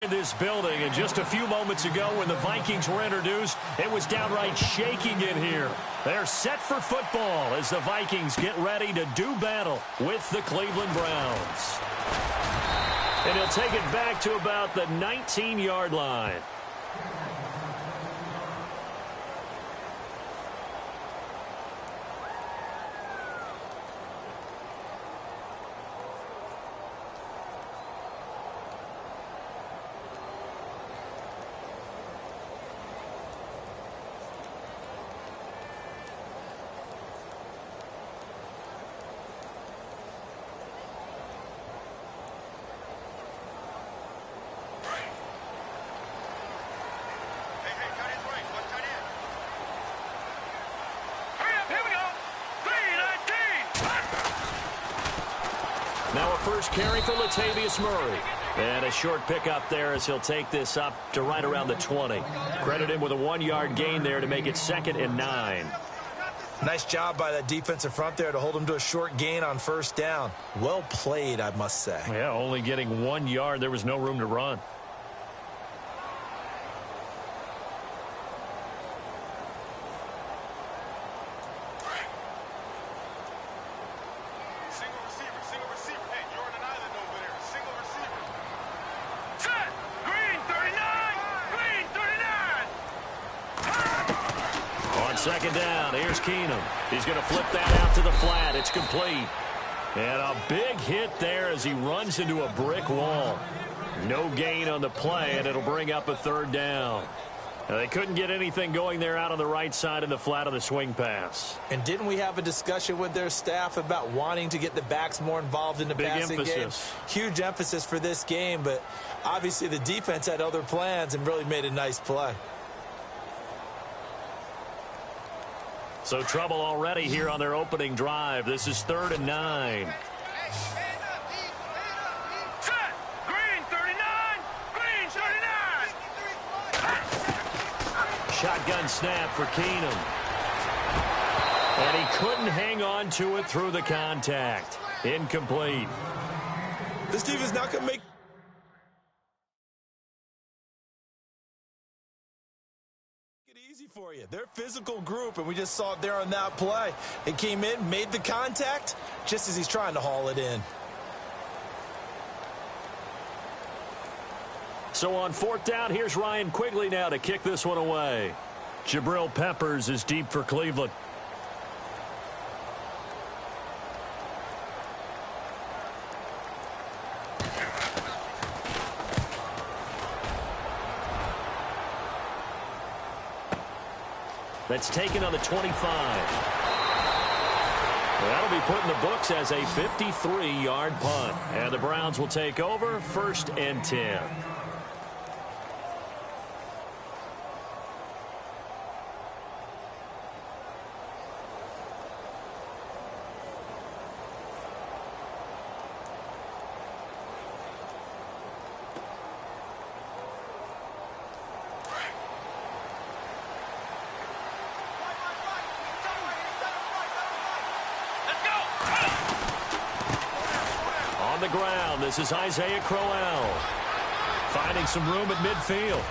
In this building, and just a few moments ago when the Vikings were introduced, it was downright shaking in here. They're set for football as the Vikings get ready to do battle with the Cleveland Browns. And he'll take it back to about the 19-yard line. Now a first carry for Latavius Murray. And a short pickup there as he'll take this up to right around the 20. Credit him with a 1-yard gain there to make it 2nd and 9. Nice job by that defensive front there to hold him to a short gain on first down. Well played, I must say. Yeah, only getting 1 yard. There was no room to run. Second down, here's Keenum. He's going to flip that out to the flat. It's complete. And a big hit there as he runs into a brick wall. No gain on the play, and it'll bring up a 3rd down. Now, they couldn't get anything going there out on the right side of the flat of the swing pass. And didn't we have a discussion with their staff about wanting to get the backs more involved in the passing game? Huge emphasis for this game, but obviously the defense had other plans and really made a nice play. So trouble already here on their opening drive. This is 3rd and 9. Set! Green 39! Green 39! Shotgun snap for Keenum. And he couldn't hang on to it through the contact. Incomplete. This defense not going to make for you. They're a physical group, and we just saw it there on that play. It came in, made the contact, just as he's trying to haul it in. So on 4th down, here's Ryan Quigley now to kick this one away. Jabril Peppers is deep for Cleveland. That's taken on the 25. That'll be put in the books as a 53-yard punt. And the Browns will take over 1st and 10. On the ground, this is Isaiah Crowell. Finding some room at midfield.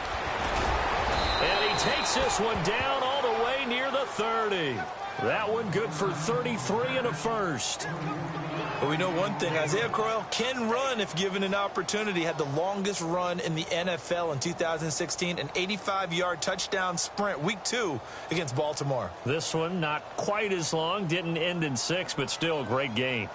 And he takes this one down all the way near the 30. That one good for 33 and a first. But we know one thing, Isaiah Crowell can run if given an opportunity. Had the longest run in the NFL in 2016, an 85-yard touchdown sprint, week 2 against Baltimore. This one not quite as long, didn't end in 6, but still a great game.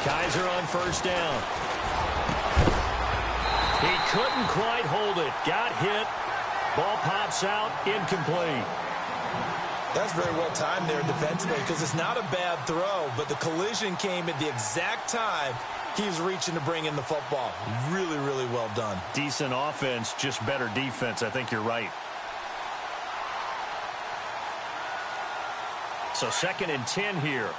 Kaiser on first down. He couldn't quite hold it. Got hit. Ball pops out. Incomplete. That's very well timed there defensively because it's not a bad throw, but the collision came at the exact time he was reaching to bring in the football. Really, really well done. Decent offense, just better defense. I think you're right. So 2nd and 10 here.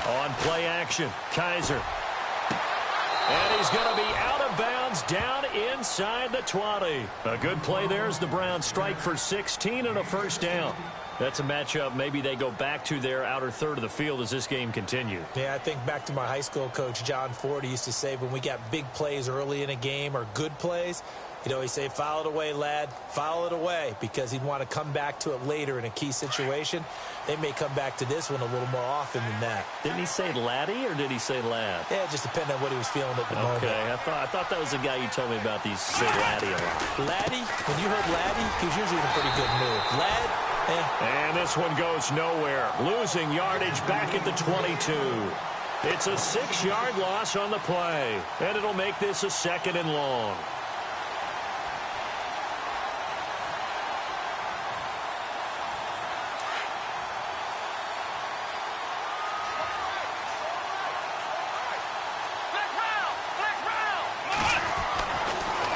On play action, Kaiser. And he's going to be out of bounds down inside the 20. A good play there as the Browns strike for 16 and a first down. That's a matchup maybe they go back to their outer third of the field as this game continues. Yeah, I think back to my high school coach, John Ford. He used to say when we got big plays early in a game or good plays, he'd always say, foul it away, lad, foul it away, because he'd want to come back to it later in a key situation. They may come back to this one a little more often than that. Didn't he say laddie or did he say lad? Yeah, it just depended on what he was feeling at the moment. Okay, I thought that was the guy you told me about. These say laddie a lot. Laddie, when you heard laddie, he was usually in a pretty good mood. Lad, And this one goes nowhere. Losing yardage back at the 22. It's a 6-yard loss on the play, and it'll make this a 2nd and long.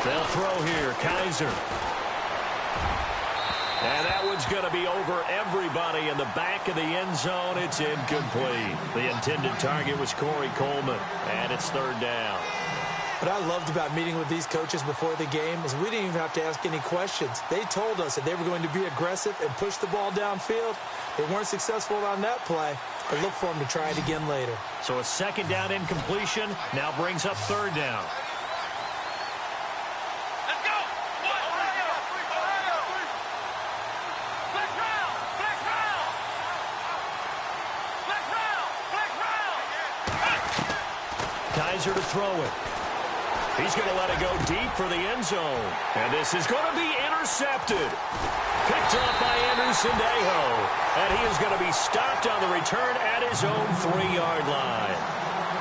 They'll throw here. Kaiser. And that one's going to be over everybody in the back of the end zone. It's incomplete. The intended target was Corey Coleman, and it's 3rd down. What I loved about meeting with these coaches before the game is we didn't even have to ask any questions. They told us that they were going to be aggressive and push the ball downfield. They weren't successful on that play, but look for them to try it again later. So a 2nd down incompletion now brings up 3rd down. Kaiser to throw it. He's going to let it go deep for the end zone. And this is going to be intercepted. Picked up by Anderson Dejo. And he is going to be stopped on the return at his own 3-yard line.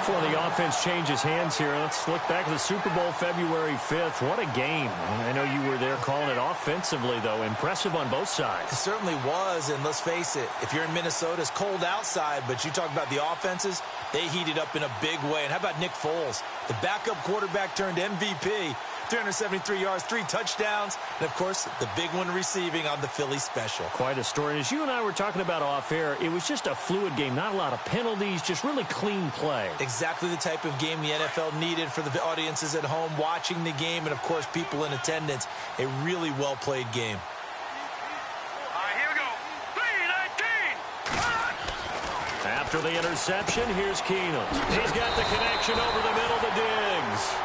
Before the offense changes hands here, let's look back at the Super Bowl February 5th. What a game. I know you were there calling it offensively, though. Impressive on both sides. It certainly was, and let's face it, if you're in Minnesota, it's cold outside, but you talk about the offenses, they heated up in a big way. And how about Nick Foles? The backup quarterback turned MVP. 373 yards, 3 touchdowns, and, of course, the big one receiving on the Philly special. Quite a story. As you and I were talking about off air, it was just a fluid game. Not a lot of penalties, just really clean play. Exactly the type of game the NFL needed for the audiences at home watching the game and, of course, people in attendance. A really well-played game. All right, here we go. 3-19. After the interception, here's Keenum. He's got the connection over the middle to Diggs.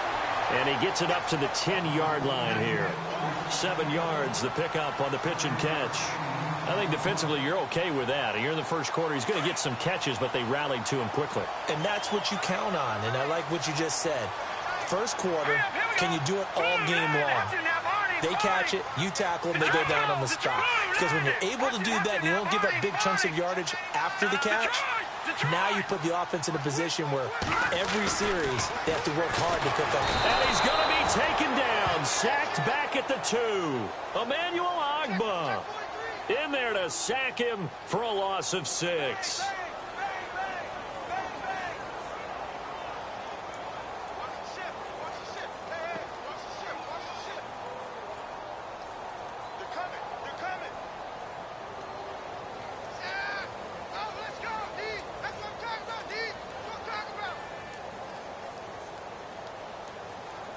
And he gets it up to the 10-yard line here. 7 yards, the pickup on the pitch and catch. I think defensively you're okay with that. You're in the first quarter. He's going to get some catches, but they rallied to him quickly. And that's what you count on, and I like what you just said. First quarter, can you do it all game long? They catch it, you tackle them, they go down on the spot. Because when you're able to do that and you don't give up big chunks of yardage after the catch, now you put the offense in a position where every series they have to work hard to pick up. And he's going to be taken down, sacked back at the 2. Emmanuel Ogbah in there to sack him for a loss of 6.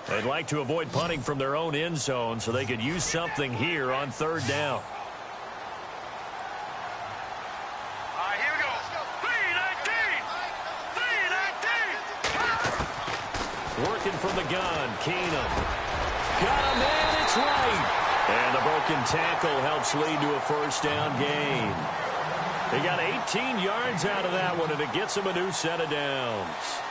They'd like to avoid punting from their own end zone so they could use something here on 3rd down. All right, here we go. 3-19. Working from the gun, Keenum. Got him, and it's right. And the broken tackle helps lead to a first down gain. They got 18 yards out of that one, and it gets them a new set of downs.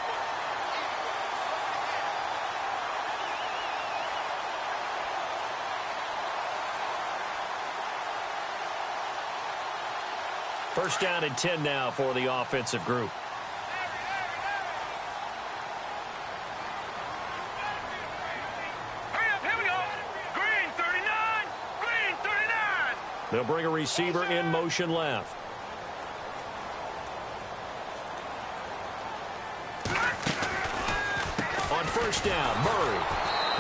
First down and 10 now for the offensive group. Hurry up, here we go. Green 39. Green 39. They'll bring a receiver in motion left. On first down, Murray.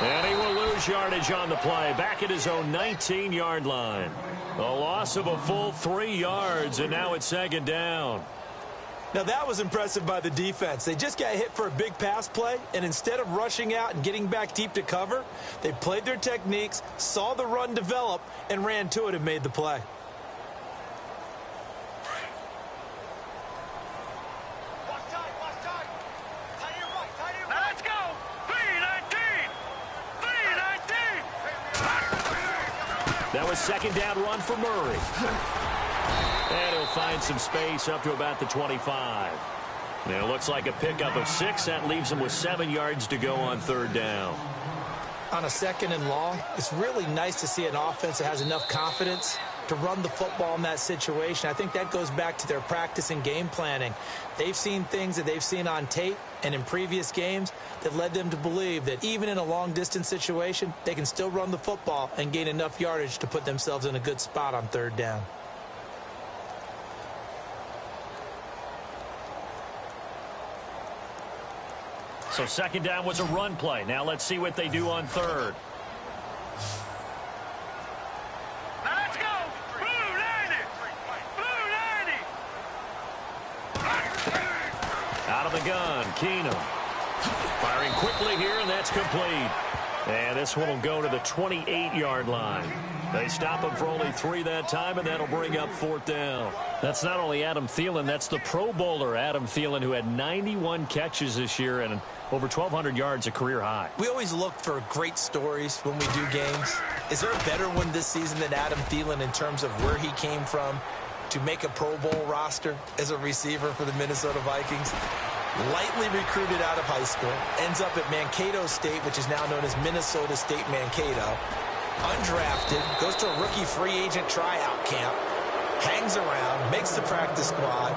And he will lose yardage on the play. Back at his own 19-yard line. A loss of a full 3 yards, and now it's 2nd down. Now, that was impressive by the defense. They just got hit for a big pass play, and instead of rushing out and getting back deep to cover, they played their techniques, saw the run develop, and ran to it and made the play. Let's go! 319! 319! That was second down run for Murray. And he'll find some space up to about the 25. Now it looks like a pickup of 6. That leaves him with 7 yards to go on third down. On a second and long, it's really nice to see an offense that has enough confidence to run the football in that situation. I think that goes back to their practice and game planning. They've seen things that they've seen on tape and in previous games that led them to believe that even in a long-distance situation, they can still run the football and gain enough yardage to put themselves in a good spot on third down. So second down was a run play. Now let's see what they do on third. Now let's go! Blue 90! Blue 90! Out of the gun, Keenum. Firing quickly here, and that's complete. And this one will go to the 28-yard line. They stop him for only 3 that time, and that'll bring up fourth down. That's not only Adam Thielen, that's the Pro Bowler Adam Thielen, who had 91 catches this year and over 1,200 yards, a career high. We always look for great stories when we do games. Is there a better one this season than Adam Thielen in terms of where he came from to make a Pro Bowl roster as a receiver for the Minnesota Vikings? Lightly recruited out of high school, ends up at Mankato State, which is now known as Minnesota State Mankato. Undrafted, goes to a rookie free agent tryout camp, hangs around, makes the practice squad.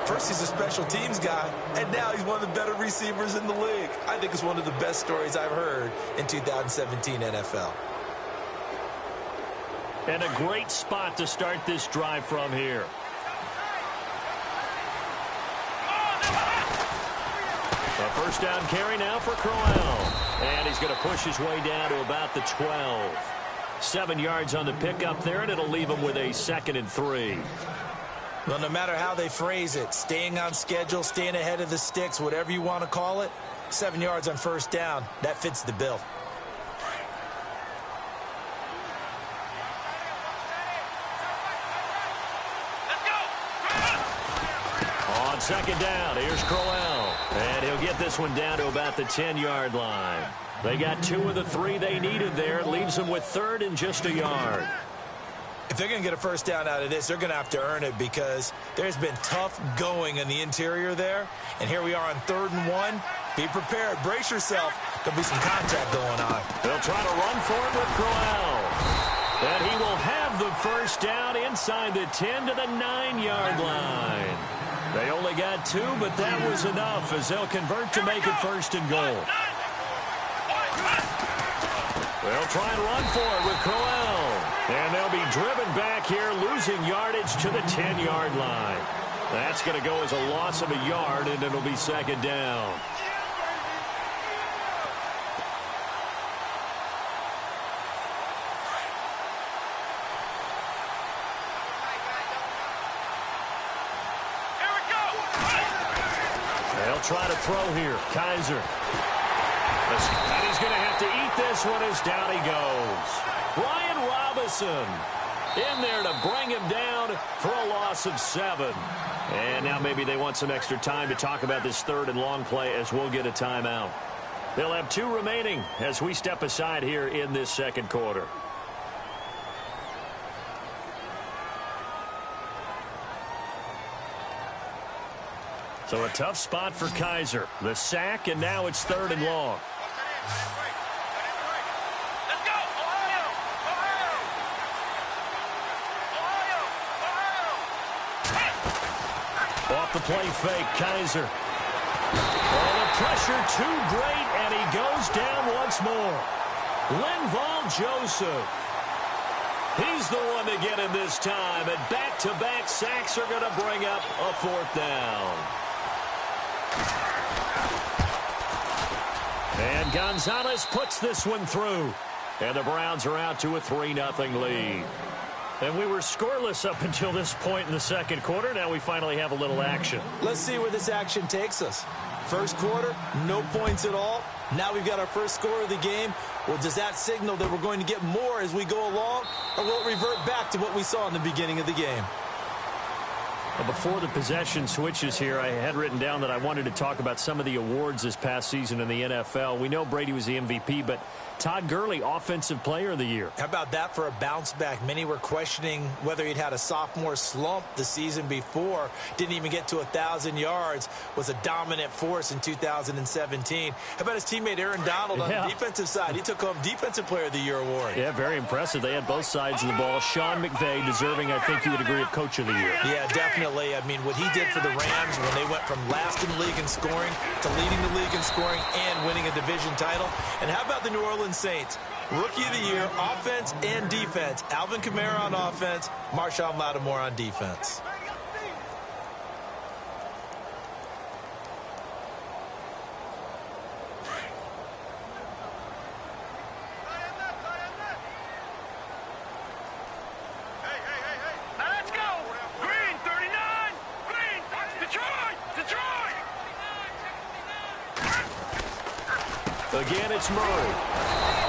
First, he's a special teams guy, and now he's one of the better receivers in the league. I think it's one of the best stories I've heard in 2017 NFL. And a great spot to start this drive from here. A first down carry now for Crowell. And he's going to push his way down to about the 12. 7 yards on the pickup there, and it'll leave him with a 2nd and 3. Well, no matter how they phrase it, staying on schedule, staying ahead of the sticks, whatever you want to call it, 7 yards on first down, that fits the bill. On second down, here's Crowell. And he'll get this one down to about the 10-yard line. They got 2 of the 3 they needed there. It leaves them with 3rd and just a yard. If they're going to get a first down out of this, they're going to have to earn it because there's been tough going in the interior there. And here we are on 3rd and 1. Be prepared. Brace yourself. There'll be some contact going on. They'll try to run for it with Crowell. And he will have the first down inside the 10 to the 9-yard line. They only got 2, but that was enough as they'll convert to make it 1st and goal. They'll try and run for it with Crowell. And they'll be driven back here, losing yardage to the 10-yard line. That's going to go as a loss of a yard, and it'll be 2nd down. They'll try to throw here. Kaiser. And he's going to have to eat this one as down he goes. Brian Robinson in there to bring him down for a loss of 7. And now maybe they want some extra time to talk about this 3rd and long play as we'll get a timeout. They'll have 2 remaining as we step aside here in this 2nd quarter. So a tough spot for Kaiser. The sack, and now it's 3rd and long. Let's go! Ohio! Ohio! Off the play fake, Kaiser. Oh, the pressure too great, and he goes down once more. Linval Joseph. He's the one to get him this time, and back-to-back sacks are going to bring up a 4th down. And Gonzalez puts this one through. And the Browns are out to a 3-0 lead. And we were scoreless up until this point in the second quarter. Now we finally have a little action. Let's see where this action takes us. First quarter, no points at all. Now we've got our first score of the game. Well, does that signal that we're going to get more as we go along, or will it revert back to what we saw in the beginning of the game? Well, before the possession switches here, I had written down that I wanted to talk about some of the awards this past season in the NFL. We know Brady was the MVP, but Todd Gurley, Offensive Player of the Year. How about that for a bounce back? Many were questioning whether he'd had a sophomore slump the season before. Didn't even get to 1,000 yards. Was a dominant force in 2017. How about his teammate Aaron Donald on the defensive side? He took home Defensive Player of the Year award. Yeah, very impressive. They had both sides of the ball. Sean McVay deserving, I think you would agree, of Coach of the Year. Yeah, definitely. I mean, what he did for the Rams when they went from last in the league in scoring to leading the league in scoring and winning a division title. And how about the New Orleans Saints? Rookie of the Year, offense and defense. Alvin Kamara on offense, Marshawn Lattimore on defense. Let's go. Green, 39. Green, Detroit. Again, it's Murray.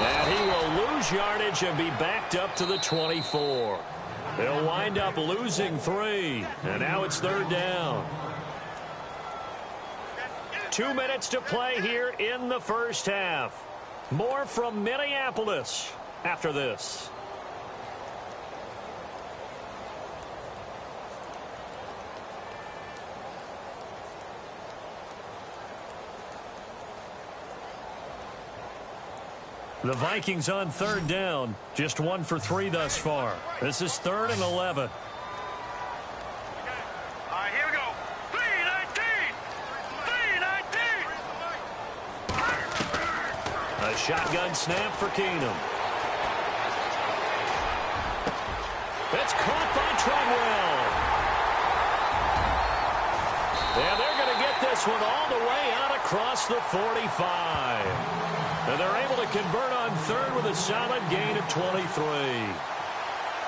And he will lose yardage and be backed up to the 24. They'll wind up losing 3. And now it's third down. 2 minutes to play here in the first half. More from Minneapolis after this. The Vikings on third down. Just 1 for 3 thus far. This is 3rd and 11. All right, here we go. 3-19. A shotgun snap for Keenum. It's caught by Treadwell. And they're going to get this one all the way out across the 45. And they're able to convert on third with a solid gain of 23.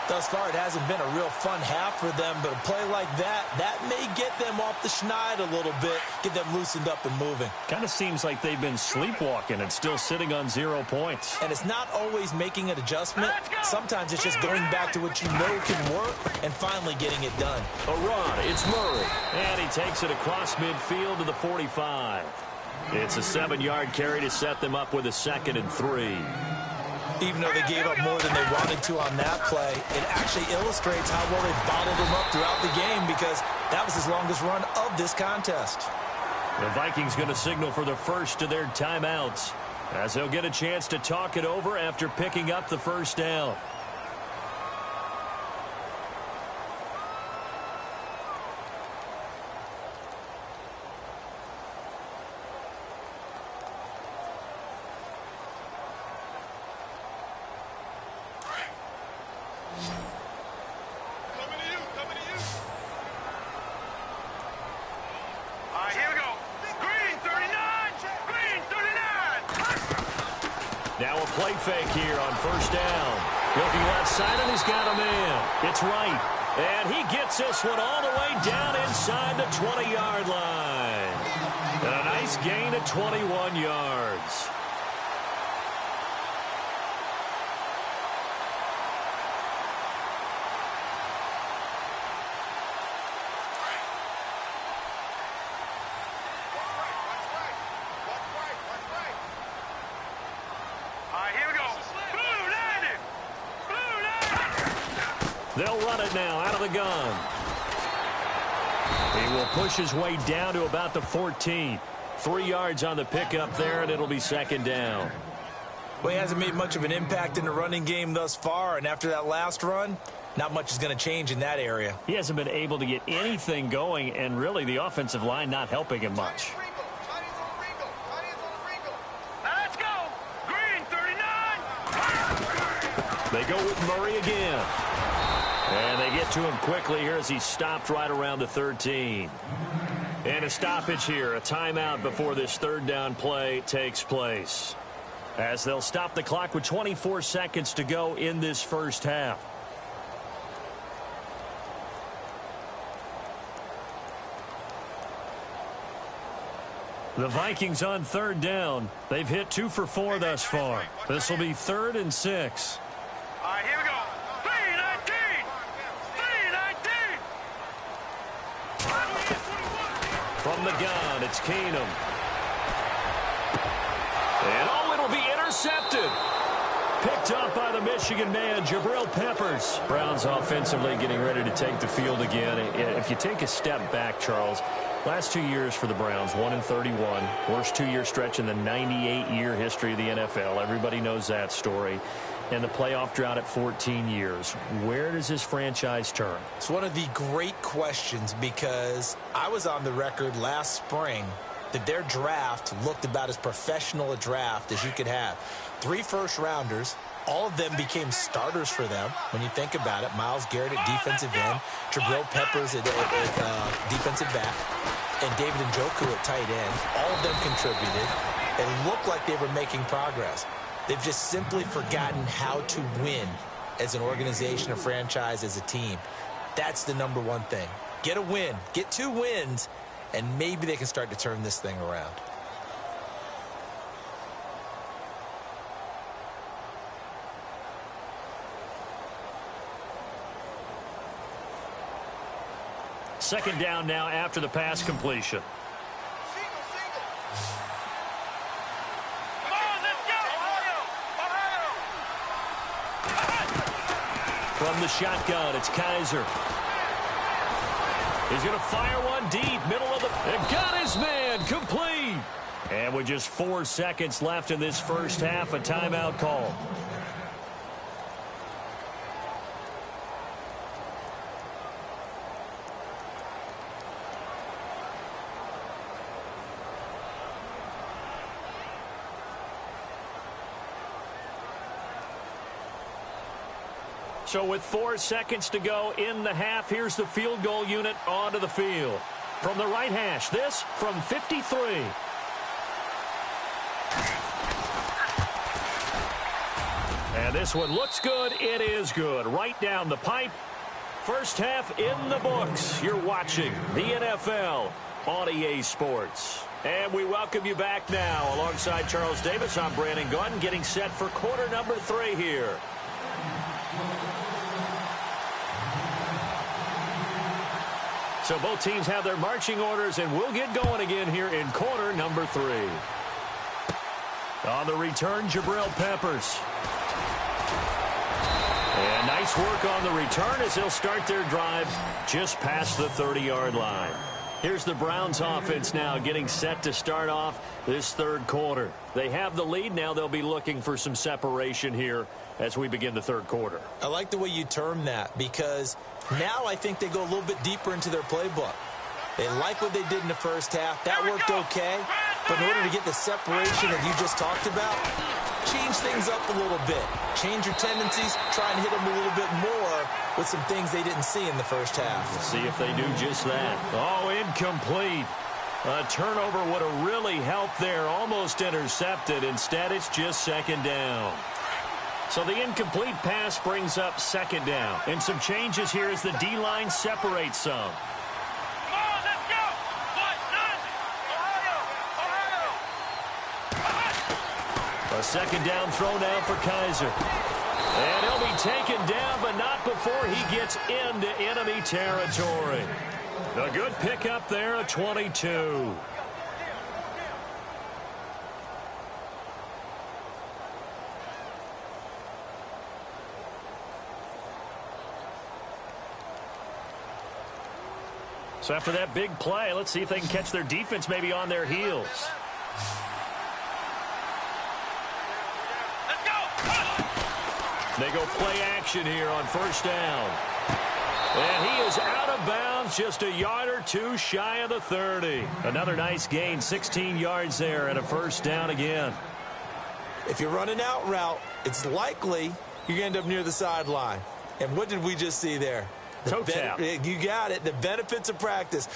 Thus far, it hasn't been a real fun half for them, but a play like that may get them off the schneid a little bit, get them loosened up and moving. Kind of seems like they've been sleepwalking and still sitting on 0 points. And it's not always making an adjustment. Sometimes it's just going back to what you know can work and finally getting it done. A run, it's Murray. And he takes it across midfield to the 45. It's a 7-yard carry to set them up with a 2nd and 3. Even though they gave up more than they wanted to on that play, it actually illustrates how well they bottled them up throughout the game because that was his longest run of this contest. The Vikings going to signal for the first of their timeouts as they'll get a chance to talk it over after picking up the first down. Now a play fake here on first down. Looking left side, and he's got a man. It's right. And he gets this one all the way down inside the 20-yard line. And a nice gain of 21 yards. They'll run it now out of the gun. He will push his way down to about the 14. 3 yards on the pickup there, and it'll be second down. Well, he hasn't made much of an impact in the running game thus far, and after that last run, not much is going to change in that area. He hasn't been able to get anything going, and really the offensive line not helping him much. Let's go. Green, 39. They go with Murray again. And they get to him quickly here as he's stopped right around the 13. And a stoppage here, a timeout before this third down play takes place. As they'll stop the clock with 24 seconds to go in this first half. The Vikings on third down. They've hit 2 for 4 thus far. This will be 3rd and 6. All right, here we go. 319. 319. From the gun, it's Keenum. And it'll be intercepted. Picked up by the Michigan man, Jabril Peppers. Browns offensively getting ready to take the field again. If you take a step back, Charles, last 2 years for the Browns, 1-31. Worst 2-year stretch in the 98-year history of the NFL. Everybody knows that story. And the playoff drought at 14 years. Where does this franchise turn? It's one of the great questions because I was on the record last spring that their draft looked about as professional a draft as you could have. 3 first-rounders. All of them became starters for them when you think about it. Myles Garrett at defensive end, Jabril Peppers at defensive back, and David Njoku at tight end. All of them contributed. It looked like they were making progress. They've just simply forgotten how to win as an organization, a franchise, as a team. That's the number one thing. Get a win. Get 2 wins, and maybe they can start to turn this thing around. Second down now after the pass completion. Come on, let's go. Ohio. From the shotgun, it's Kaiser. He's going to fire one deep, middle of the... And got his man, complete. And with just 4 seconds left in this first half, a timeout call. So with 4 seconds to go in the half, here's the field goal unit onto the field. From the right hash, this from 53. And this one looks good. It is good. Right down the pipe. First half in the books. You're watching the NFL on EA Sports. And we welcome you back now. Alongside Charles Davis, I'm Brandon Gunn, getting set for quarter number 3 here. So both teams have their marching orders, and we'll get going again here in quarter number 3. On the return, Jabril Peppers. And nice work on the return as they'll start their drive just past the 30-yard line. Here's the Browns offense now getting set to start off this third quarter. They have the lead. Now they'll be looking for some separation here as we begin the third quarter. I like the way you term that because now I think they go a little bit deeper into their playbook. They like what they did in the first half. That worked okay. But in order to get the separation that you just talked about, change things up a little bit. Change your tendencies. Try and hit them a little bit more with some things they didn't see in the first half. Let's see if they do just that. Oh, incomplete. A turnover would have really helped there. Almost intercepted. Instead, it's just second down. So the incomplete pass brings up second down. And some changes here as the D-line separates some. Come on, let's go. 1-9. Ohio. A second down throw now for Kaiser. And he'll be taken down, but not before he gets into enemy territory. A good pickup there, a 22. So after that big play, let's see if they can catch their defense maybe on their heels. Let's go. They go play action here on first down. And he is out of bounds, just a yard or two shy of the 30. Another nice gain, 16 yards there and a first down again. If you run an out route, it's likely you're going to end up near the sideline. And what did we just see there? Toe tap. You got it. The benefits of practice.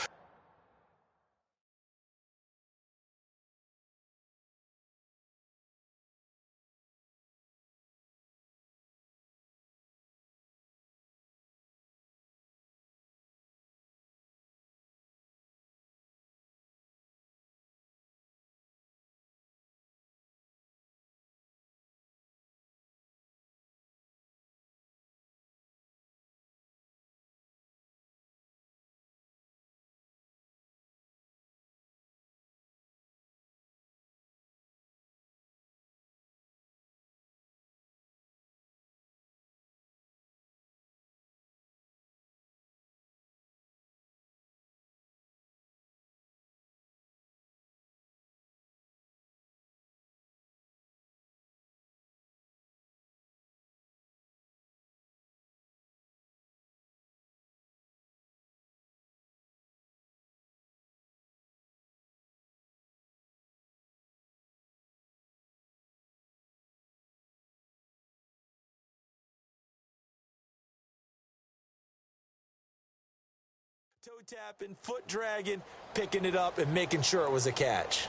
Toe tapping, foot dragging, picking it up, and making sure it was a catch.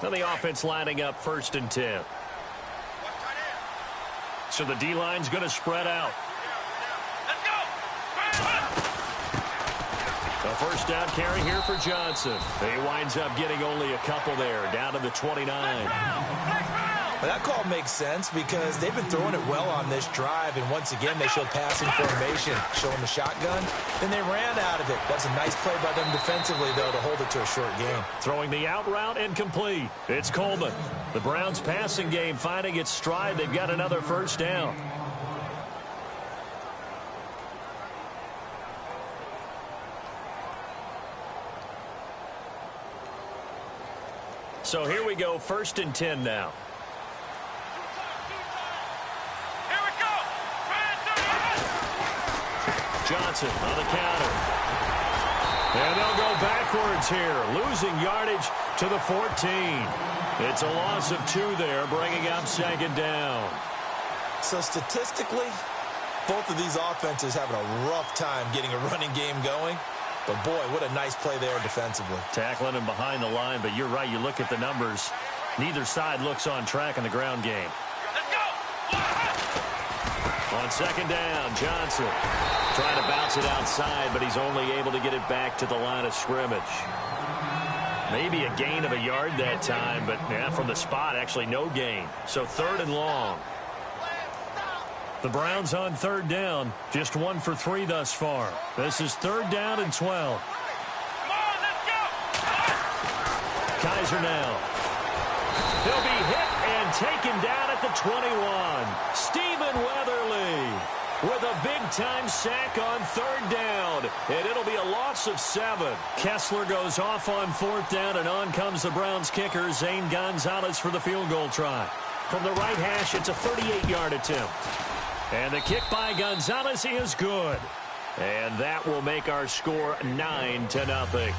Now the offense lining up 1st and 10. So the D-line's going to spread out. Let's go. A first down carry here for Johnson. He winds up getting only a couple there, down to the 29. Well, that call makes sense because they've been throwing it well on this drive, and once again they showed passing formation, showing the shotgun, and they ran out of it. That's a nice play by them defensively, though, to hold it to a short game. Throwing the out route and complete. It's Coleman. The Browns' passing game finding its stride. They've got another first down. So here we go, 1st and 10 now. Here we go. Johnson on the counter. And they'll go backwards here, losing yardage to the 14. It's a loss of 2 there, bringing up 2nd down. So statistically, both of these offenses having a rough time getting a running game going. But, boy, what a nice play there defensively. Tackling him behind the line, but you're right. You look at the numbers. Neither side looks on track in the ground game. Let's go. On 2nd down, Johnson trying to bounce it outside, but he's only able to get it back to the line of scrimmage. Maybe a gain of a yard that time, but from the spot, actually no gain. So 3rd and long. The Browns on 3rd down, just 1 for 3 thus far. This is 3rd down and 12. Come on, let's go. Kaiser now. He'll be hit and taken down at the 21. Stephen Weatherly with a big-time sack on 3rd down, and it'll be a loss of 7. Kessler goes off on 4th down, and on comes the Browns kicker, Zane Gonzalez, for the field goal try. From the right hash, it's a 38-yard attempt. And the kick by Gonzalez is good. And that will make our score 9-0.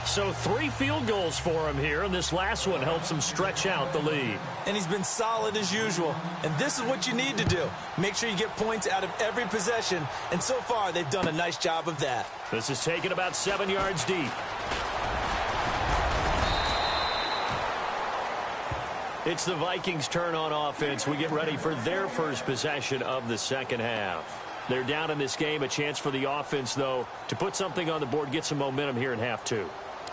So 3 field goals for him here, and this last one helps him stretch out the lead. And he's been solid as usual. And this is what you need to do. Make sure you get points out of every possession. And so far, they've done a nice job of that. This is taken about 7 yards deep. It's the Vikings' turn on offense. We get ready for their first possession of the second half. They're down in this game. A chance for the offense, though, to put something on the board, get some momentum here in half 2.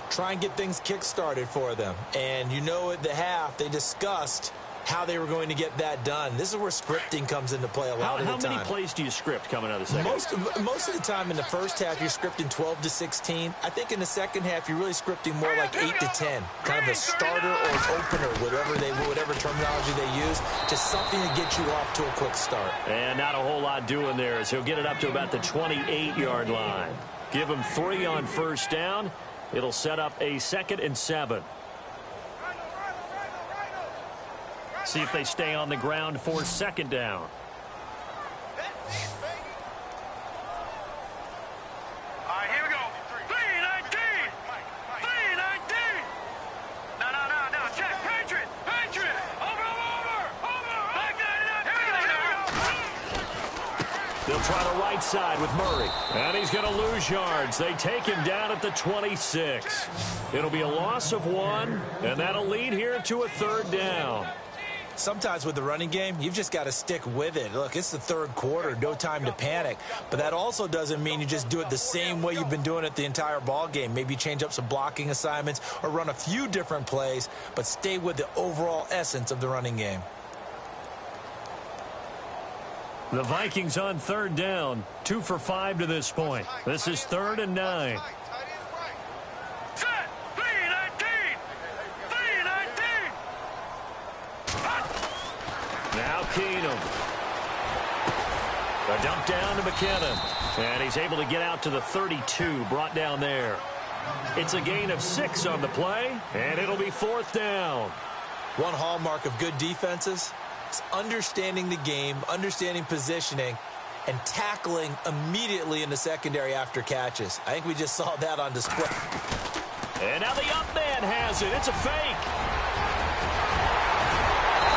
Try and get things kick-started for them. And you know at the half, they discussed how they were going to get that done. This is where scripting comes into play a lot of the time. How many plays do you script coming out of the second half? Most of the time in the first half, you're scripting 12 to 16. I think in the second half, you're really scripting more like 8 to 10. Kind of a starter or an opener, whatever terminology they use. Just something to get you off to a quick start. And not a whole lot doing there, as he'll get it up to about the 28-yard line. Give him 3 on 1st down. It'll set up a 2nd and 7. See if they stay on the ground for 2nd down. All right, here we go. 3-19. 3-19. No. Check. Patriot. Over. Back 99. Here we go. They'll try the right side with Murray. And he's going to lose yards. They take him down at the 26. It'll be a loss of 1, and that'll lead here to a 3rd down. Sometimes with the running game, you've just got to stick with it. Look, it's the 3rd quarter, no time to panic. But that also doesn't mean you just do it the same way you've been doing it the entire ball game. Maybe change up some blocking assignments or run a few different plays, but stay with the overall essence of the running game. The Vikings on 3rd down, 2 for 5 to this point. This is 3rd and 9. Set. 3-19. Now Keenum. A dump down to McKinnon. And he's able to get out to the 32, brought down there. It's a gain of 6 on the play, and it'll be 4th down. One hallmark of good defenses is understanding the game, understanding positioning, and tackling immediately in the secondary after catches. I think we just saw that on display. And now the up man has it. It's a fake.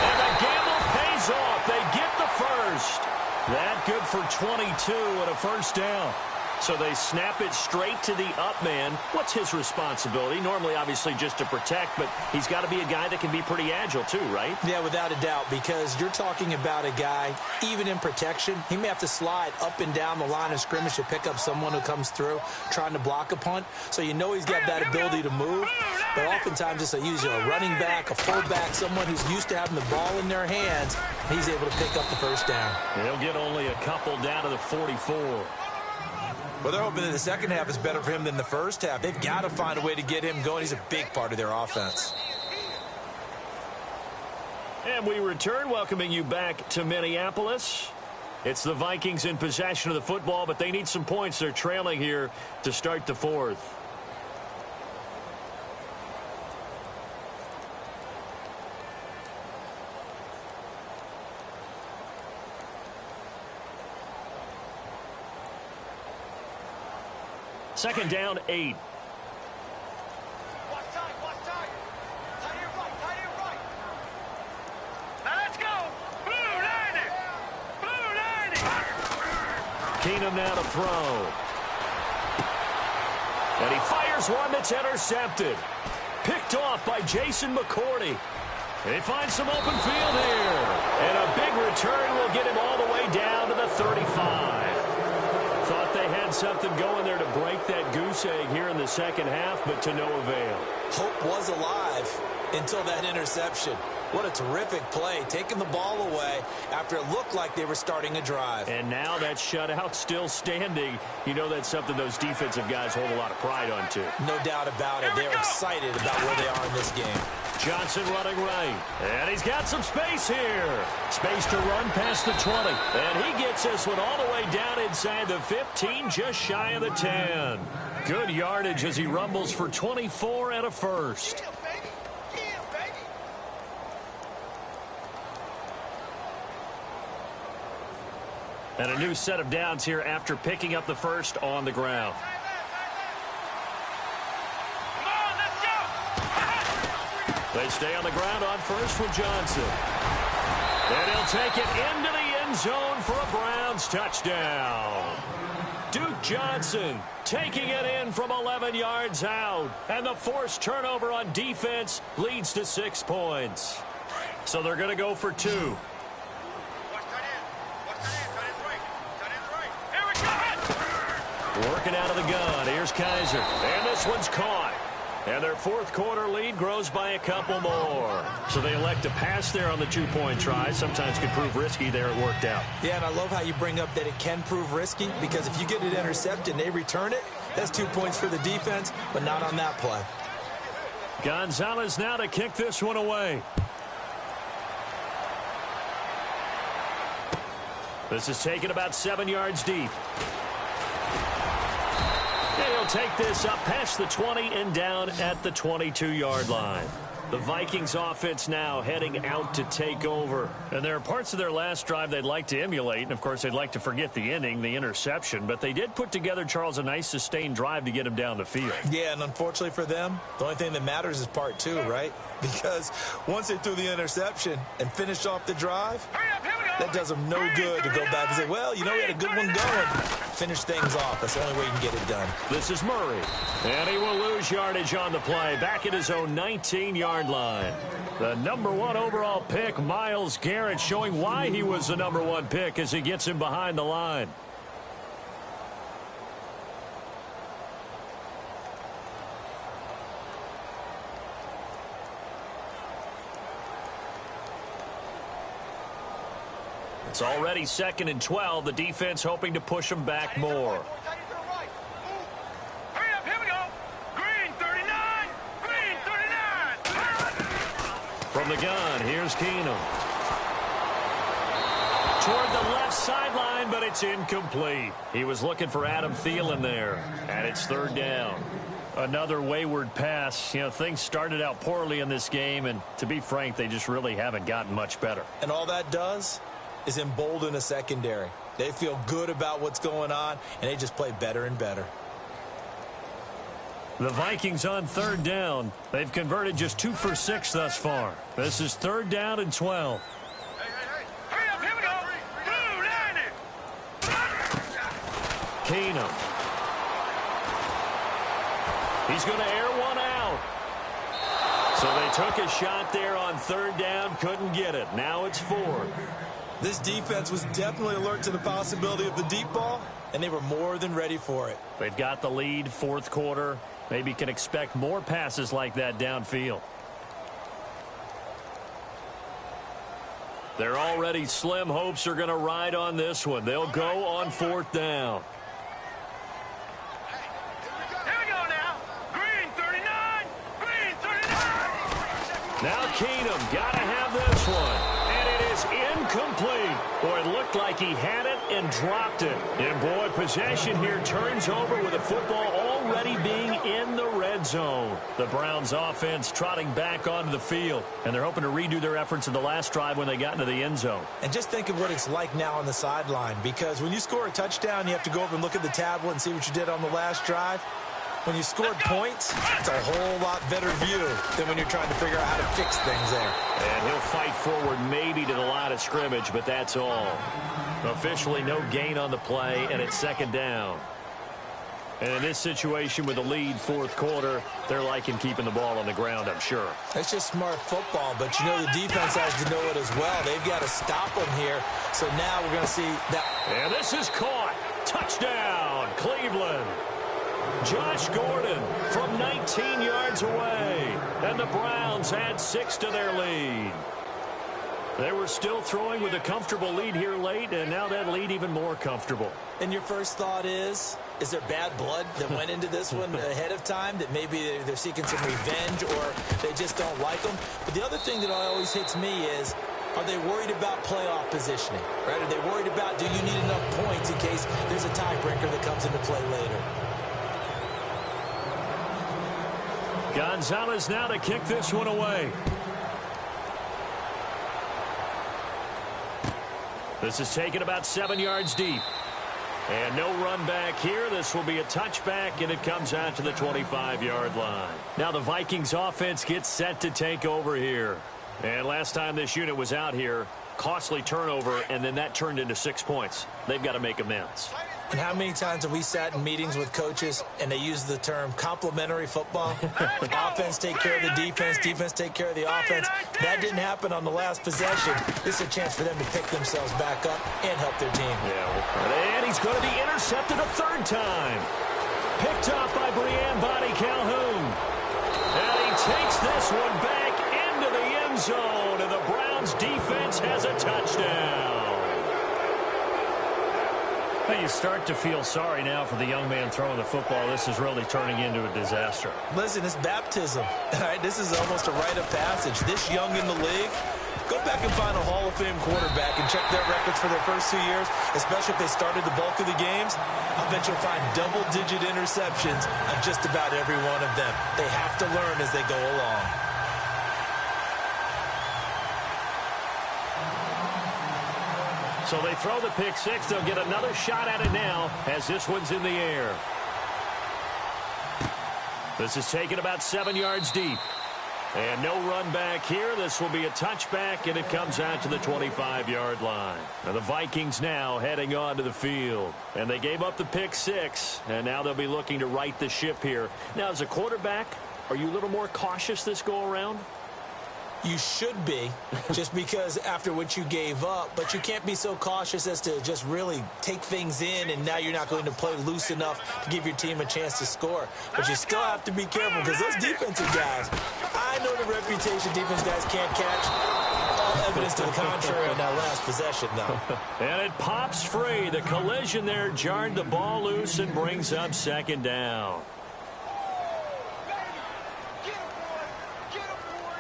And the gamble pays off. They get the first. That good for 22 and a first down. So they snap it straight to the up man. What's his responsibility? Normally, obviously, just to protect, but he's got to be a guy that can be pretty agile too, right? Yeah, without a doubt, because you're talking about a guy, even in protection, he may have to slide up and down the line of scrimmage to pick up someone who comes through trying to block a punt. So you know he's got that ability to move, but oftentimes it's usually a running back, a fullback, someone who's used to having the ball in their hands, and he's able to pick up the first down. He'll get only a couple down to the 44. Well, they're hoping that the second half is better for him than the first half. They've got to find a way to get him going. He's a big part of their offense. And we return, welcoming you back to Minneapolis. It's the Vikings in possession of the football, but they need some points. They're trailing here to start the fourth. Second down, 8. Watch time, watch time. Tight end right, tight end right. Now let's go. Blue 90. Blue 90. Keenum now to throw. And he fires one that's intercepted. Picked off by Jason McCourty. He finds some open field here. And a big return will get him all the way down to the 35. Thought they had something going there to break that goose egg here in the second half, but to no avail. Hope was alive until that interception. What a terrific play, taking the ball away after it looked like they were starting a drive. And now that shutout still standing. You know that's something those defensive guys hold a lot of pride on, too. No doubt about it. They're excited about where they are in this game. Johnson running right. And he's got some space here. Space to run past the 20. And he gets this one all the way down inside the 15, just shy of the 10. Good yardage as he rumbles for 24 and a first. And a new set of downs here after picking up the first on the ground. Come on, let's go. They stay on the ground on first with Johnson. And he'll take it into the end zone for a Browns touchdown. Duke Johnson taking it in from 11 yards out. And the forced turnover on defense leads to 6 points. So they're going to go for 2. Working out of the gun. Here's Kaiser. And this one's caught. And their fourth quarter lead grows by a couple more. So they elect to pass there on the 2-point try. Sometimes could prove risky there. It worked out. Yeah, and I love how you bring up that it can prove risky, because if you get it intercepted and they return it, that's 2 points for the defense, but not on that play. Gonzalez now to kick this one away. This is taken about 7 yards deep. And he'll take this up past the 20 and down at the 22-yard line. The Vikings offense now heading out to take over. And there are parts of their last drive they'd like to emulate. And, of course, they'd like to forget the ending, the interception. But they did put together, Charles, a nice sustained drive to get him down the field. Yeah, and unfortunately for them, the only thing that matters is part 2, right? Because once they threw the interception and finished off the drive, that does them no good to go back and say, well, you know, we had a good one going. Finish things off. That's the only way you can get it done. This is Murray. And he will lose yardage on the play. Back at his own 19-yard line. The number 1 overall pick, Myles Garrett, showing why he was the number 1 pick as he gets him behind the line. It's already 2nd and 12. The defense hoping to push them back more. Hurry up, here we go. Green 39. Green 39. From the gun, here's Keenum. Toward the left sideline, but it's incomplete. He was looking for Adam Thielen there, and it's 3rd down. Another wayward pass. You know, things started out poorly in this game, and to be frank, they just really haven't gotten much better. And all that does is embolden a secondary. They feel good about what's going on, and they just play better and better. The Vikings on 3rd down. They've converted just 2 for 6 thus far. This is 3rd down and 12. Hurry up, here we go. Blue 90. Keenum. He's going to air one out. So they took a shot there on third down, couldn't get it. Now it's fourth. This defense was definitely alert to the possibility of the deep ball, and they were more than ready for it. They've got the lead, fourth quarter. Maybe can expect more passes like that downfield. Their already slim hopes are going to ride on this one. They'll go on fourth down. Here we go now. Green 39. Green 39. Now Keenum got to have this one. And it is incomplete. Boy, it looked like he had it and dropped it. And boy, possession here turns over with the football already being in the red zone. The Browns offense trotting back onto the field. And they're hoping to redo their efforts in the last drive when they got into the end zone. And just think of what it's like now on the sideline, because when you score a touchdown, you have to go over and look at the tablet and see what you did on the last drive. When you scored points, it's a whole lot better view than when you're trying to figure out how to fix things there. And he'll fight forward maybe to the line of scrimmage, but that's all. Officially no gain on the play, and it's second down. And in this situation with the lead fourth quarter, they're liking keeping the ball on the ground, I'm sure. That's just smart football, but you know the defense has to know it as well. They've got to stop them here. So now we're going to see that. And this is caught. Touchdown, Cleveland. Josh Gordon from 19 yards away. And the Browns add 6 to their lead. They were still throwing with a comfortable lead here late, and now that lead even more comfortable. And your first thought is there bad blood that went into this one ahead of time, that maybe they're seeking some revenge or they just don't like them? But the other thing that always hits me is, are they worried about playoff positioning? Right? Are they worried about, do you need enough points in case there's a tiebreaker that comes into play later? Gonzalez now to kick this one away. This is taken about 7 yards deep. And no run back here. This will be a touchback, and it comes out to the 25-yard line. Now the Vikings offense gets set to take over here. And last time this unit was out here, costly turnover, and then that turned into 6 points. They've got to make amends. And how many times have we sat in meetings with coaches and they use the term complementary football? Offense take care of the defense, defense take care of the offense. That didn't happen on the last possession. This is a chance for them to pick themselves back up and help their team. Yeah, and he's going to be intercepted a third time. Picked up by Brian Bonnie Calhoun. And he takes this one back into the end zone, and the Browns defense has a touchdown. You start to feel sorry now for the young man throwing the football. This is really turning into a disaster. Listen, it's baptism. All right, this is almost a rite of passage. This young in the league, go back and find a Hall of Fame quarterback and check their records for their first 2 years, especially if they started the bulk of the games. I bet you'll find double-digit interceptions on just about every one of them. They have to learn as they go along. So they throw the pick six. They'll get another shot at it now as this one's in the air. This is taken about 7 yards deep. And no run back here. This will be a touchback, and it comes out to the 25-yard line. Now the Vikings now heading on to the field. And they gave up the pick six, and now they'll be looking to right the ship here. Now, as a quarterback, are you a little more cautious this go-around? You should be, just because after what you gave up, but you can't be so cautious as to just really take things in, and now you're not going to play loose enough to give your team a chance to score. But you still have to be careful, because those defensive guys, I know the reputation defense guys can't catch. All evidence to the contrary on that last possession, though. And it pops free. The collision there jarred the ball loose and brings up second down.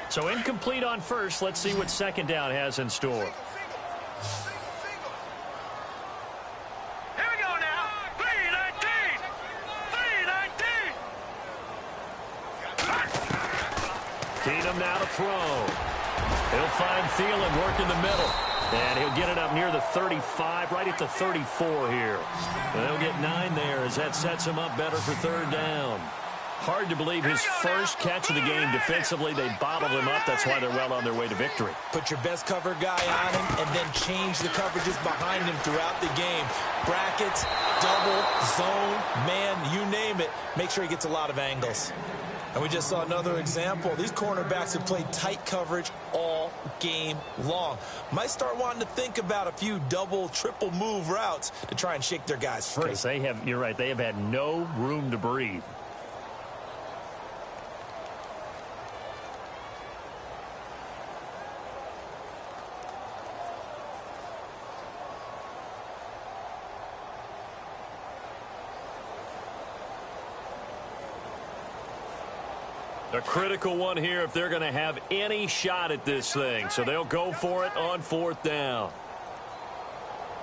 So incomplete on first. Let's see what second down has in store. Here we go now. 319. 319. Keenum now to throw. He'll find Thielen working the middle. And he'll get it up near the 35, right at the 34 here. And they'll get 9 there as that sets him up better for third down. Hard to believe his first catch of the game defensively. They bottled him up. That's why they're well on their way to victory. Put your best cover guy on him and then change the coverages behind him throughout the game. Brackets, double, zone, man, you name it. Make sure he gets a lot of angles. And we just saw another example. These cornerbacks have played tight coverage all game long. Might start wanting to think about a few double, triple move routes to try and shake their guys free. Because you're right, they have had no room to breathe. A critical one here if they're going to have any shot at this thing. So they'll go for it on 4th down.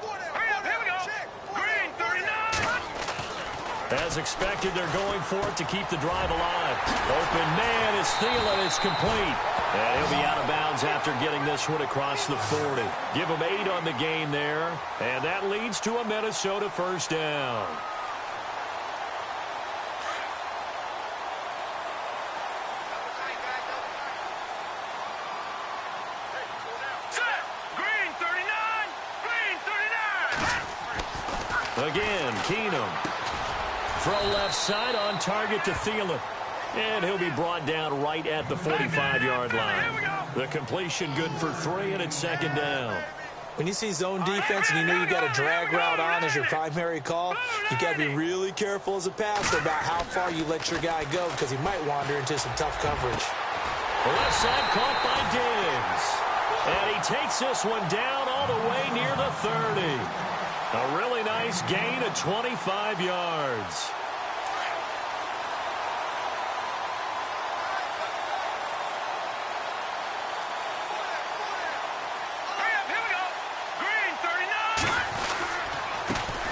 Hurry up, here we go. Green, 39. As expected, they're going for it to keep the drive alive. Open man is Thielen. It's complete. And he'll be out of bounds after getting this one across the 40. Give him 8 on the game there. And that leads to a Minnesota first down. Again, Keenum. Throw left side on target to Thielen. And he'll be brought down right at the 45-yard line. The completion good for 3, and it's 2nd down. When you see zone defense and you know you got a drag route on as your primary call, you got to be really careful as a passer about how far you let your guy go because he might wander into some tough coverage. Left side caught by Diggs. And he takes this one down all the way near the 30. A really nice gain of 25 yards.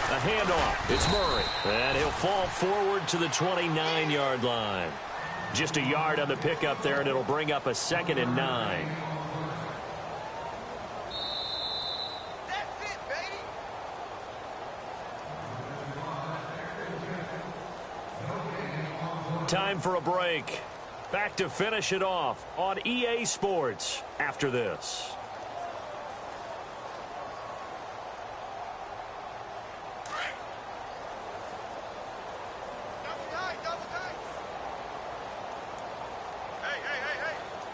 A handoff. It's Murray. And he'll fall forward to the 29-yard line. Just a yard on the pickup there, and it'll bring up a 2nd and 9. Time for a break. Back to finish it off on EA Sports after this.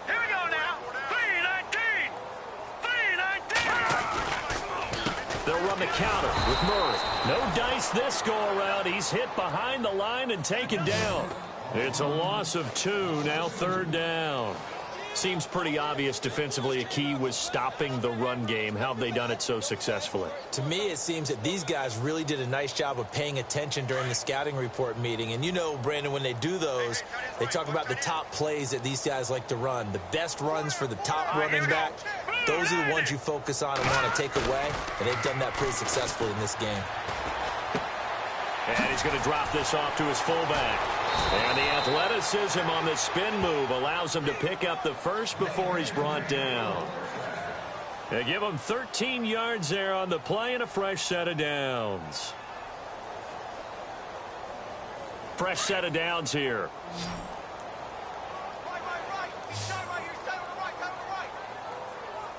Here we go now. 319. 319. They'll run the counter with Murray. No dice this go around. He's hit behind the line and taken down. It's a loss of 2, now 3rd down. Seems pretty obvious defensively a key was stopping the run game. How have they done it so successfully? To me, it seems that these guys really did a nice job of paying attention during the scouting report meeting. And you know, Brandon, when they do those, they talk about the top plays that these guys like to run. The best runs for the top running back, those are the ones you focus on and want to take away. And they've done that pretty successfully in this game. And he's going to drop this off to his fullback. And the athleticism on the spin move allows him to pick up the first before he's brought down. They give him 13 yards there on the play and a fresh set of downs. Fresh set of downs here. Right. He's shot right here. Shot on the right. Cut on the right.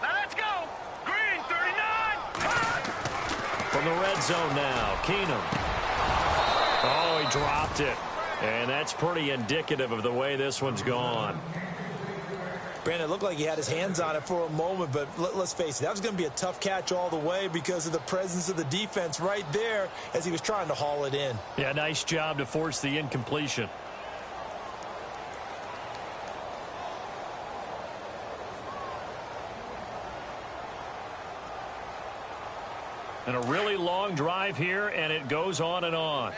Now let's go. Green, 39. From the red zone now, Keenum. Oh, he dropped it. And that's pretty indicative of the way this one's gone. Brandon, it looked like he had his hands on it for a moment, but let's face it, that was going to be a tough catch all the way because of the presence of the defense right there as he was trying to haul it in. Yeah, nice job to force the incompletion. And a really long drive here, and it goes on and on.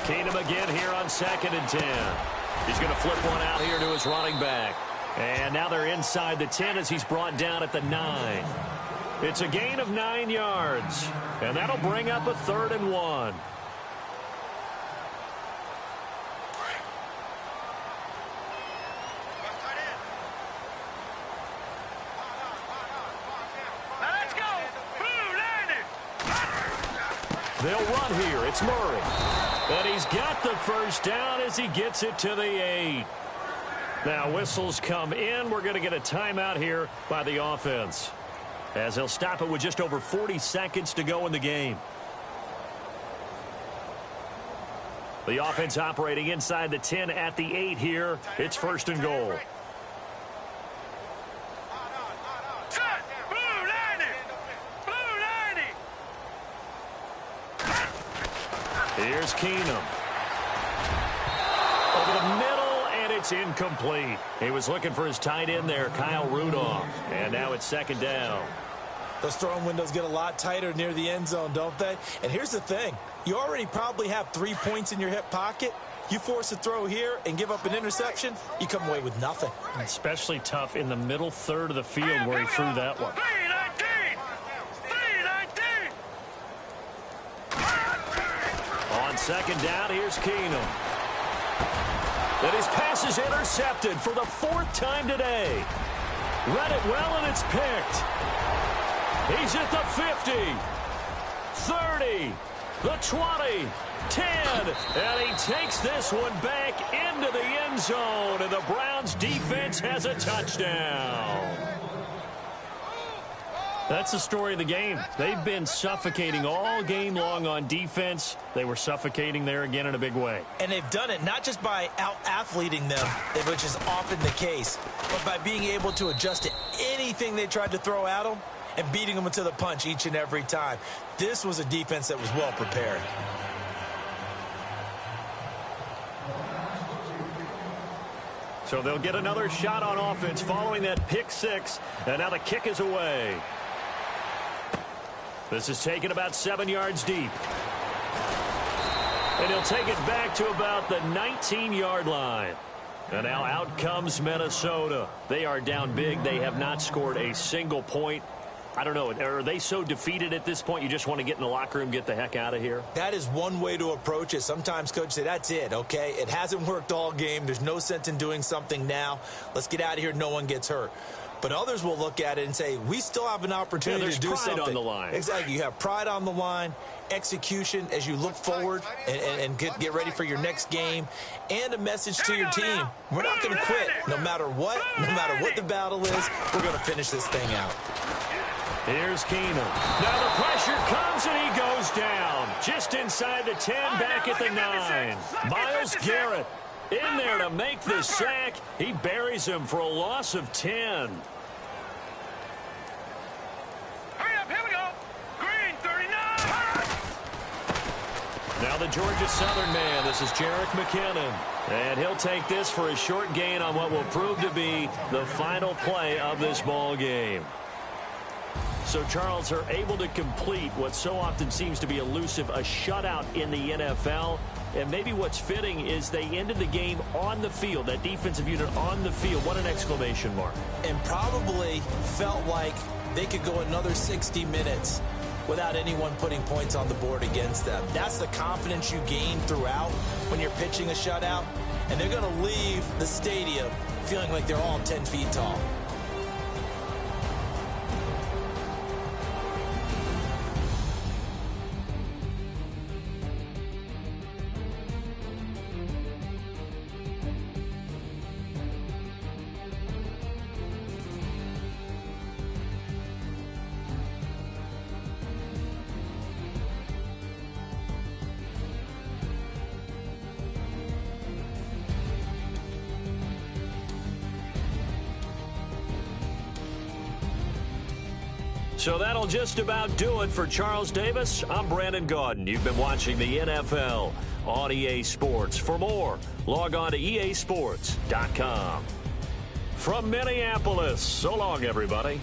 Keenum again here on 2nd and 10. He's going to flip one out here to his running back. And now they're inside the 10 as he's brought down at the 9. It's a gain of 9 yards. And that'll bring up a 3rd and 1. Now let's go. They'll run here. It's Murray. And he's got the first down as he gets it to the 8. Now whistles come in. We're going to get a timeout here by the offense, as he'll stop it with just over 40 seconds to go in the game. The offense operating inside the 10 at the 8 here. It's first and goal. Here's Keenum. Over the middle, and it's incomplete. He was looking for his tight end there, Kyle Rudolph. And now it's second down. Those throwing windows get a lot tighter near the end zone, don't they? And here's the thing. You already probably have 3 points in your hip pocket. You force a throw here and give up an interception, you come away with nothing. Especially tough in the middle third of the field where he threw that one. On second down, here's Keenum. Then his pass is intercepted for the 4th time today. Read it well, and it's picked. He's at the 50, 30, the 20, 10, and he takes this one back into the end zone, and the Browns defense has a touchdown. That's the story of the game. They've been suffocating all game long on defense. They were suffocating there again in a big way. And they've done it not just by out-athleting them, which is often the case, but by being able to adjust to anything they tried to throw at them and beating them to the punch each and every time. This was a defense that was well prepared. So they'll get another shot on offense following that pick 6, and now the kick is away. This is taken about 7 yards deep. And he'll take it back to about the 19-yard line. And now out comes Minnesota. They are down big. They have not scored a single point. I don't know. Are they so defeated at this point you just want to get in the locker room, get the heck out of here? That is one way to approach it. Sometimes coaches say, that's it, okay? It hasn't worked all game. There's no sense in doing something now. Let's get out of here. No one gets hurt. But others will look at it and say, we still have an opportunity to do something. There's pride on the line. Exactly. You have pride on the line, execution as you look forward and get ready for your next game, and a message to your team. We're not going to quit no matter what the battle is. We're going to finish this thing out. Here's Keenum. Now the pressure comes and he goes down. Just inside the 10, back at the 9. Myles Garrett in there to make the sack. He buries him for a loss of 10. Hurry up, here we go. Green, 39. Now the Georgia Southern man. This is Jerick McKinnon. And he'll take this for a short gain on what will prove to be the final play of this ball game. So, Charles, are able to complete what so often seems to be elusive, a shutout in the NFL. And maybe what's fitting is they ended the game on the field, that defensive unit on the field. What an exclamation mark. And probably felt like they could go another 60 minutes without anyone putting points on the board against them. That's the confidence you gain throughout when you're pitching a shutout. And they're going to leave the stadium feeling like they're all 10 feet tall. So that'll just about do it for Charles Davis. I'm Brandon Gaudin. You've been watching the NFL on EA Sports. For more, log on to easports.com. From Minneapolis, so long, everybody.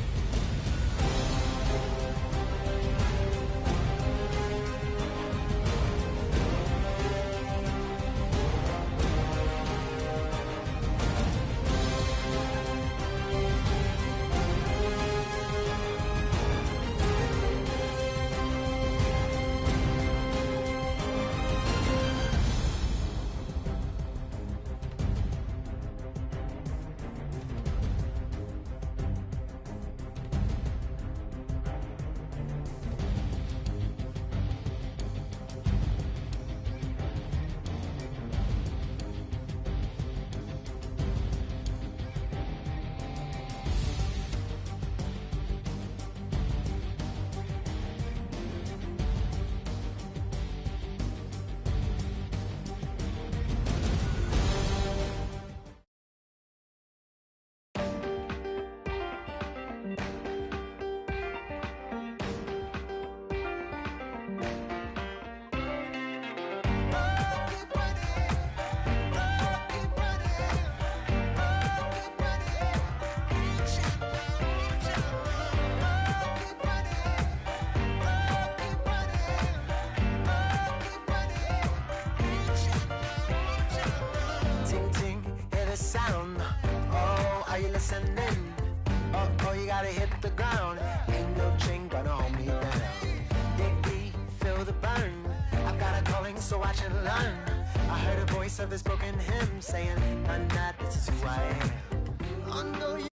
hit the ground. Ain't no chain gonna hold me down. Dig, feel the burn. I've got a calling, so watch and learn. I heard a voice of this broken hymn saying, "None that this is who I am." I know you